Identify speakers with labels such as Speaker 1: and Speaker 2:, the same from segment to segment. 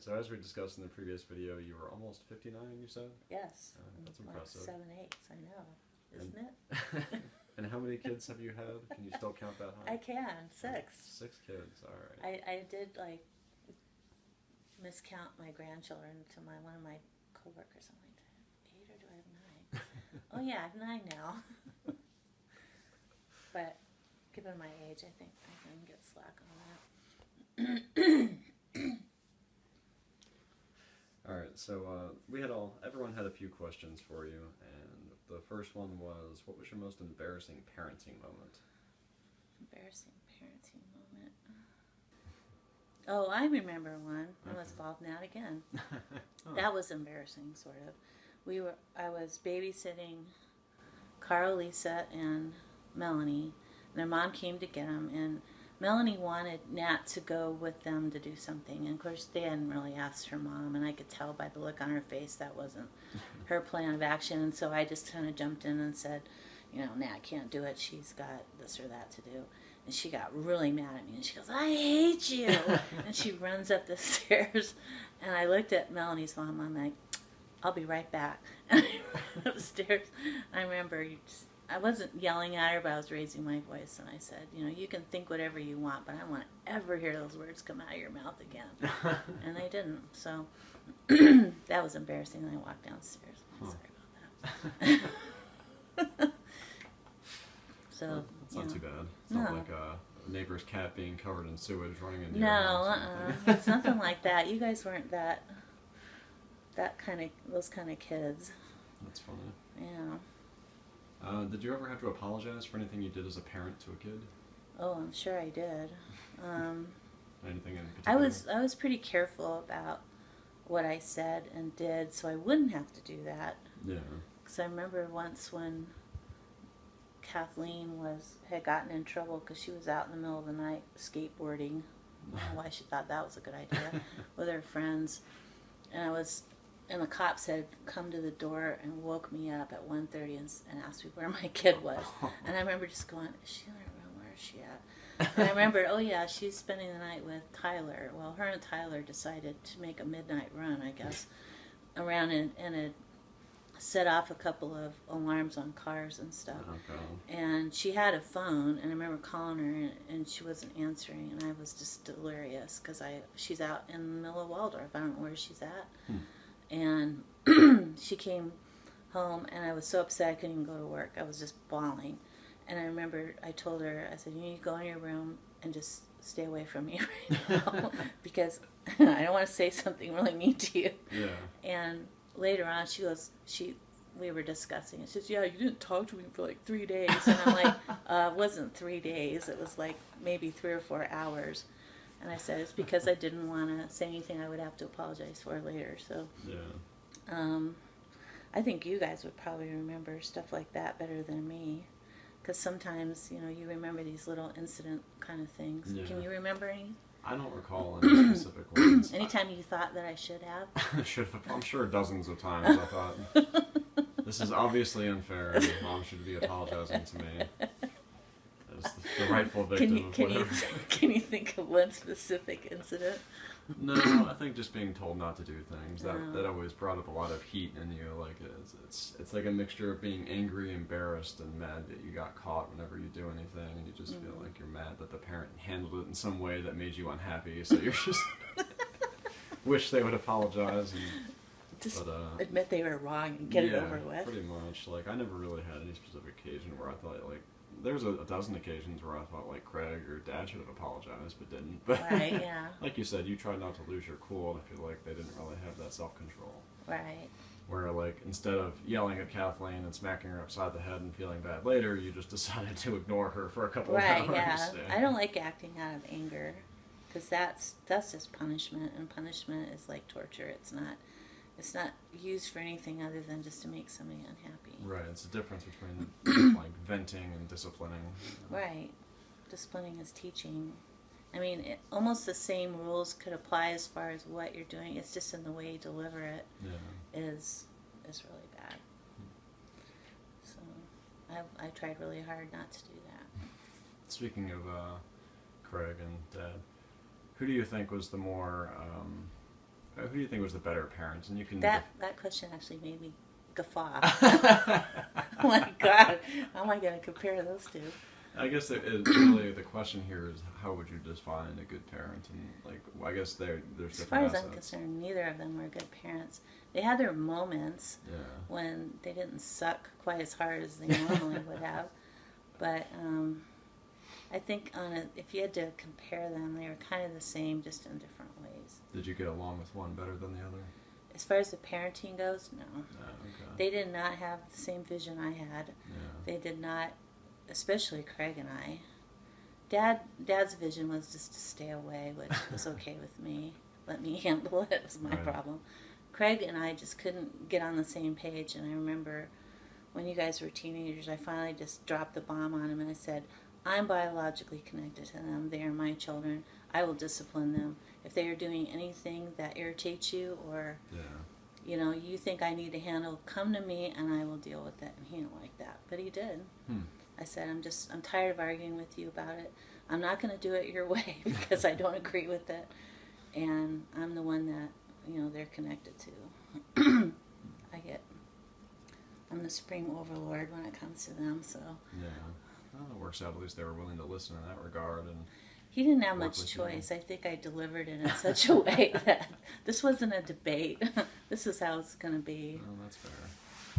Speaker 1: So as we discussed in the previous video, you were almost 59, you said?
Speaker 2: Yes.
Speaker 1: That's
Speaker 2: like
Speaker 1: impressive.
Speaker 2: 7/8, I know. Isn't
Speaker 1: And,
Speaker 2: it?
Speaker 1: and how many kids have you had? Can you still count that high?
Speaker 2: I can. 6.
Speaker 1: 6 kids, alright.
Speaker 2: I did like miscount my grandchildren to one of my coworkers. I'm like, 8 or do I have 9? Oh yeah, I have 9 now. But given my age, I think I can get slack on that.
Speaker 1: Alright, so everyone had a few questions for you, and the first one was, what was your most embarrassing parenting moment?
Speaker 2: Embarrassing parenting moment. Oh, I remember one. I was involved in that again.
Speaker 1: Oh.
Speaker 2: That was embarrassing, sort of. I was babysitting Carl, Lisa, and Melanie, and their mom came to get them, and Melanie wanted Nat to go with them to do something, and of course they hadn't really asked her mom, and I could tell by the look on her face that wasn't her plan of action, and so I just kind of jumped in and said, Nat can't do it, she's got this or that to do. And she got really mad at me, and she goes, I hate you! And she runs up the stairs, and I looked at Melanie's mom, I'm like, I'll be right back. And I ran upstairs. I remember I wasn't yelling at her, but I was raising my voice, and I said, you can think whatever you want, but I don't want to ever hear those words come out of your mouth again. And they didn't, so that was embarrassing, and I walked downstairs. Sorry about that. So
Speaker 1: That's not too bad. It's
Speaker 2: No.
Speaker 1: not like a neighbor's cat being covered in sewage running into
Speaker 2: No,
Speaker 1: your house. or anything.
Speaker 2: it's nothing like that. You guys weren't those kind of kids.
Speaker 1: That's funny.
Speaker 2: Yeah.
Speaker 1: Did you ever have to apologize for anything you did as a parent to a kid?
Speaker 2: Oh, I'm sure I did.
Speaker 1: Anything in
Speaker 2: I
Speaker 1: particular?
Speaker 2: was pretty careful about what I said and did, so I wouldn't have to do that.
Speaker 1: Yeah.
Speaker 2: Because I remember once when Kathleen had gotten in trouble because she was out in the middle of the night skateboarding. I don't know why she thought that was a good idea with her friends, and the cops had come to the door and woke me up at 1:30 and asked me where my kid was. And I remember just going, is she in her room? Where is she at? And I remember, oh yeah, she's spending the night with Tyler. Well, her and Tyler decided to make a midnight run, I guess, around and it set off a couple of alarms on cars and stuff.
Speaker 1: Okay.
Speaker 2: And she had a phone, and I remember calling her, and she wasn't answering, and I was just delirious because she's out in the middle of Waldorf. I don't know where she's at. And she came home, and I was so upset I couldn't even go to work. I was just bawling. And I remember I told her, I said, you need to go in your room and just stay away from me right now because I don't want to say something really mean to you.
Speaker 1: Yeah.
Speaker 2: And later on, we were discussing it. She says, yeah, you didn't talk to me for like 3 days. And I'm like, it wasn't 3 days. It was like maybe 3 or 4 hours. And I said, it's because I didn't want to say anything I would have to apologize for later. So,
Speaker 1: Yeah.
Speaker 2: I think you guys would probably remember stuff like that better than me. Because sometimes, you remember these little incident kind of things.
Speaker 1: Yeah.
Speaker 2: Can you remember any?
Speaker 1: I don't recall any specific ones.
Speaker 2: Anytime you thought that I should have?
Speaker 1: I'm sure dozens of times I thought, this is obviously unfair, and Mom should be apologizing to me as the rightful victim of whatever.
Speaker 2: Can you think of one specific incident?
Speaker 1: No, I think just being told not to do things, that always brought up a lot of heat in you. Like it's like a mixture of being angry, embarrassed, and mad that you got caught whenever you do anything, and you just feel like you're mad that the parent handled it in some way that made you unhappy, so you're just wish they would apologize and
Speaker 2: Just admit they were wrong and get it over with.
Speaker 1: Pretty much. Like, I never really had any specific occasion where I thought, like, there's a dozen occasions where I thought, like, Craig or Dad should have apologized, but didn't. But
Speaker 2: Right, yeah.
Speaker 1: like you said, you tried not to lose your cool, and I feel like they didn't really have that self-control.
Speaker 2: Right.
Speaker 1: Where, like, instead of yelling at Kathleen and smacking her upside the head and feeling bad later, you just decided to ignore her for a couple of hours.
Speaker 2: Right, yeah. I don't like acting out of anger, because that's just punishment, and punishment is like torture. It's not used for anything other than just to make somebody unhappy.
Speaker 1: Right, it's the difference between like venting and disciplining.
Speaker 2: Right. Disciplining is teaching. I mean, almost the same rules could apply as far as what you're doing. It's just in the way you deliver it is really bad. So I tried really hard not to do that.
Speaker 1: Speaking of Craig and Dad, who do you think was the more Who do you think was the better parent? And you can
Speaker 2: That question actually made me guffaw. Oh my God, how am I going to compare those two?
Speaker 1: I guess really the question here is how would you define a good parent? And like, well, I guess there's
Speaker 2: As
Speaker 1: different
Speaker 2: far as
Speaker 1: assets.
Speaker 2: I'm concerned, neither of them were good parents. They had their moments
Speaker 1: Yeah.
Speaker 2: when they didn't suck quite as hard as they normally would have. But I think if you had to compare them, they were kind of the same, just in different ways.
Speaker 1: Did you get along with one better than the other?
Speaker 2: As far as the parenting goes, no.
Speaker 1: Okay.
Speaker 2: They did not have the same vision I had.
Speaker 1: Yeah.
Speaker 2: They did not, especially Craig and I. Dad's vision was just to stay away, which was okay with me. Let me handle it. It was my
Speaker 1: Right.
Speaker 2: problem. Craig and I just couldn't get on the same page, and I remember when you guys were teenagers, I finally just dropped the bomb on him and I said, I'm biologically connected to them. They are my children. I will discipline them. If they are doing anything that irritates you or
Speaker 1: Yeah.
Speaker 2: you think I need to handle, come to me and I will deal with it. And he didn't like that, but he did. I said, I'm tired of arguing with you about it. I'm not going to do it your way because I don't agree with it. And I'm the one that, they're connected to. I'm the supreme overlord when it comes to them, so.
Speaker 1: Yeah. Well, it works out. At least they were willing to listen in that regard. And
Speaker 2: he didn't have
Speaker 1: work
Speaker 2: much
Speaker 1: with
Speaker 2: choice. I think I delivered it in such a way that this wasn't a debate. This is how it's going to be.
Speaker 1: Well, that's fair.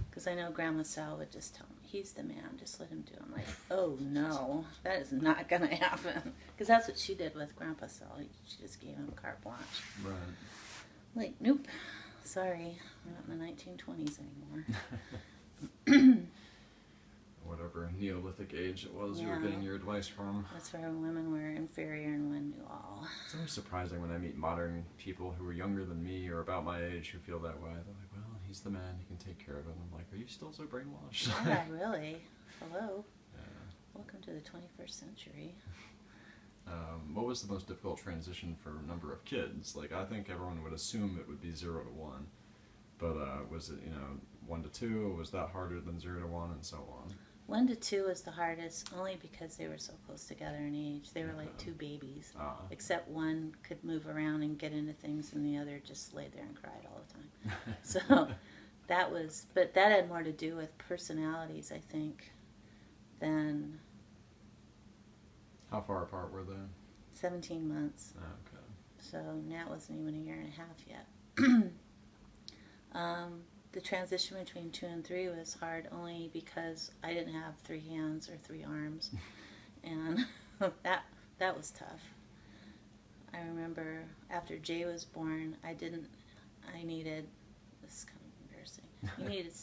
Speaker 2: Because I know Grandma Sal would just tell me, he's the man, just let him do it. I'm like, oh no, that is not going to happen. Because that's what she did with Grandpa Sal. She just gave him carte blanche.
Speaker 1: Right.
Speaker 2: Like, nope, sorry, we're not in the 1920s anymore.
Speaker 1: Whatever Neolithic age it was you were
Speaker 2: Yeah.
Speaker 1: getting your advice from.
Speaker 2: That's where women were inferior and men knew all.
Speaker 1: It's always surprising when I meet modern people who are younger than me or about my age who feel that way. They're like, well, he's the man, he can take care of it. And I'm like, are you still so brainwashed?
Speaker 2: Yeah, really. Hello.
Speaker 1: Yeah.
Speaker 2: Welcome to the 21st century.
Speaker 1: What was the most difficult transition for number of kids? Like, I think everyone would assume it would be 0 to 1. But was it, 1 to 2? Was that harder than 0 to 1 and so on?
Speaker 2: 1 to 2 was the hardest, only because they were so close together in age. They were like
Speaker 1: Okay.
Speaker 2: two babies.
Speaker 1: Ah.
Speaker 2: Except one could move around and get into things, and the other just laid there and cried all the time. So but that had more to do with personalities, I think, than
Speaker 1: How far apart were they?
Speaker 2: 17 months.
Speaker 1: Oh, okay.
Speaker 2: So Nat wasn't even a year and a half yet. The transition between 2 and 3 was hard only because I didn't have 3 hands or 3 arms, and that was tough. I remember after Jay was born, I needed, this is kind of embarrassing, you needed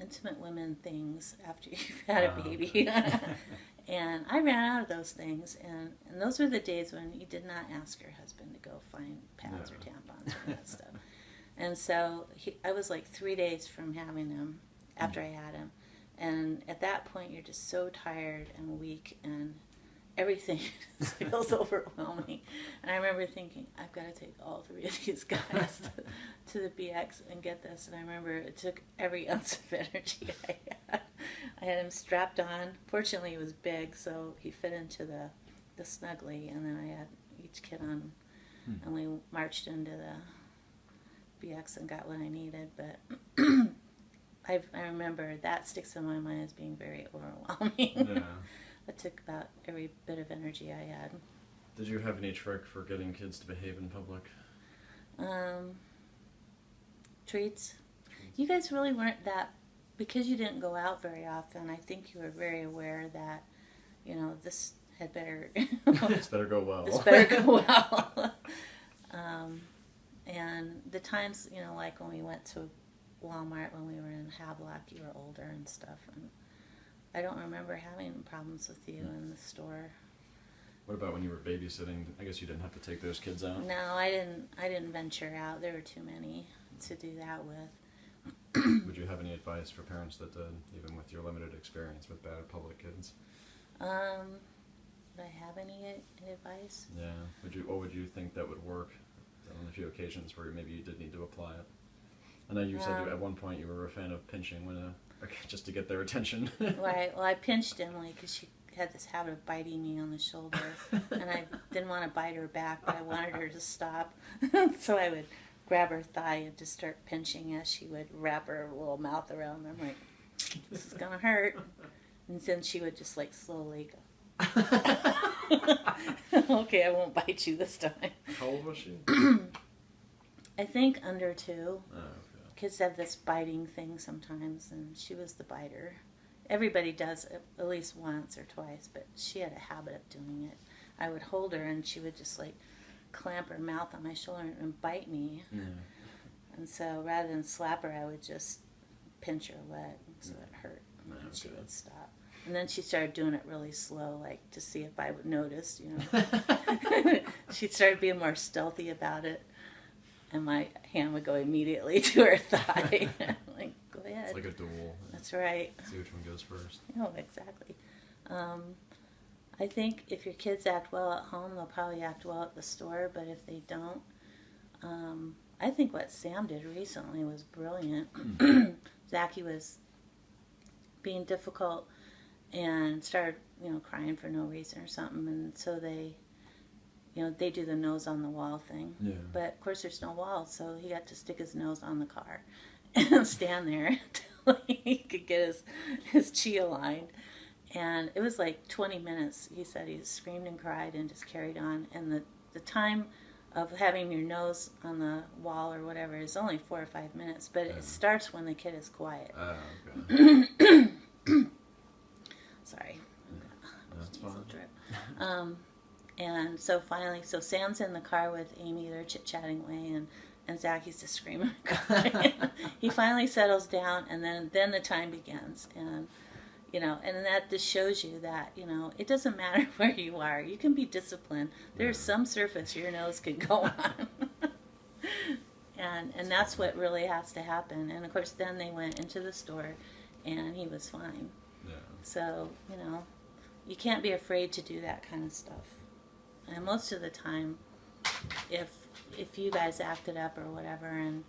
Speaker 2: intimate women things after you've had a baby. And I ran out of those things, and those were the days when you did not ask your husband to go find pads or tampons or that stuff. And so I was like 3 days from having him, after I had him. And at that point, you're just so tired and weak, and everything just feels overwhelming. And I remember thinking, I've got to take all 3 of these guys to the BX and get this. And I remember it took every ounce of energy I had. I had him strapped on. Fortunately, he was big, so he fit into the snuggly. And then I had each kid on, and we marched into the BX and got what I needed. But I remember that sticks in my mind as being very overwhelming.
Speaker 1: Yeah.
Speaker 2: It took about every bit of energy I had.
Speaker 1: Did you have any trick for getting kids to behave in public?
Speaker 2: Treats. You guys really weren't that, because you didn't go out very often. I think you were very aware that, this had better.
Speaker 1: This better go well.
Speaker 2: This better go well. And the times, like when we went to Walmart when we were in Havelock, you were older and stuff, and I don't remember having problems with you in the store.
Speaker 1: What about when you were babysitting? I guess you didn't have to take those kids out.
Speaker 2: No, I didn't venture out. There were too many to do that with.
Speaker 1: Would you have any advice for parents that did, even with your limited experience with bad public kids?
Speaker 2: Would I have any advice?
Speaker 1: Yeah. What would you think that would work on the few occasions where maybe you did need to apply it? I know you said at one point you were a fan of pinching just to get their attention.
Speaker 2: Right. Well, I pinched Emily because she had this habit of biting me on the shoulder, and I didn't want to bite her back, but I wanted her to stop. So I would grab her thigh and just start pinching as she would wrap her little mouth around me. I'm like, this is gonna hurt. And then she would just like slowly go, okay, I won't bite you this time.
Speaker 1: How old was she?
Speaker 2: I think under 2.
Speaker 1: Oh, okay.
Speaker 2: Kids have this biting thing sometimes, and she was the biter. Everybody does it at least once or twice, but she had a habit of doing it. I would hold her, and she would just like clamp her mouth on my shoulder and bite me.
Speaker 1: Yeah.
Speaker 2: And so rather than slap her, I would just pinch her leg so it hurt.
Speaker 1: Yeah,
Speaker 2: And she
Speaker 1: okay.
Speaker 2: would stop. And then she started doing it really slow, like to see if I would notice, you know. She started being more stealthy about it. And my hand would go immediately to her thigh. Like, go ahead.
Speaker 1: It's like a duel.
Speaker 2: That's right.
Speaker 1: See which one goes first.
Speaker 2: Oh, exactly. I think if your kids act well at home, they'll probably act well at the store. But if they don't, I think what Sam did recently was brilliant. Zachy was being difficult and started, you know, crying for no reason or something. And so they, you know, they do the nose on the wall thing.
Speaker 1: Yeah.
Speaker 2: But of course there's no wall, so he got to stick his nose on the car and stand there until he could get his chi aligned. And it was like 20 minutes. He said he screamed and cried and just carried on. And the time of having your nose on the wall or whatever is only 4 or 5 minutes, but it starts when the kid is quiet.
Speaker 1: Okay.
Speaker 2: Sorry.
Speaker 1: That's fine.
Speaker 2: Drip. And so finally, so Sam's in the car with Amy. They're chit-chatting away, and Zachy's just screaming and crying. He finally settles down, and then the time begins. And, you know, and that just shows you that, you know, it doesn't matter where you are. You can be disciplined. There's some surface your nose can go on. and that's what really has to happen. And, of course, then they went into the store, and he was fine.
Speaker 1: Yeah.
Speaker 2: So, you know, you can't be afraid to do that kind of stuff. And most of the time, if you guys acted up or whatever, and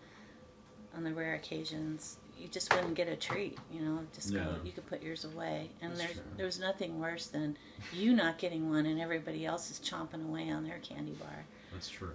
Speaker 2: on the rare occasions, you just wouldn't get a treat, you know, just go, you could put yours away. And there's nothing worse than you not getting one and everybody else is chomping away on their candy bar.
Speaker 1: That's true.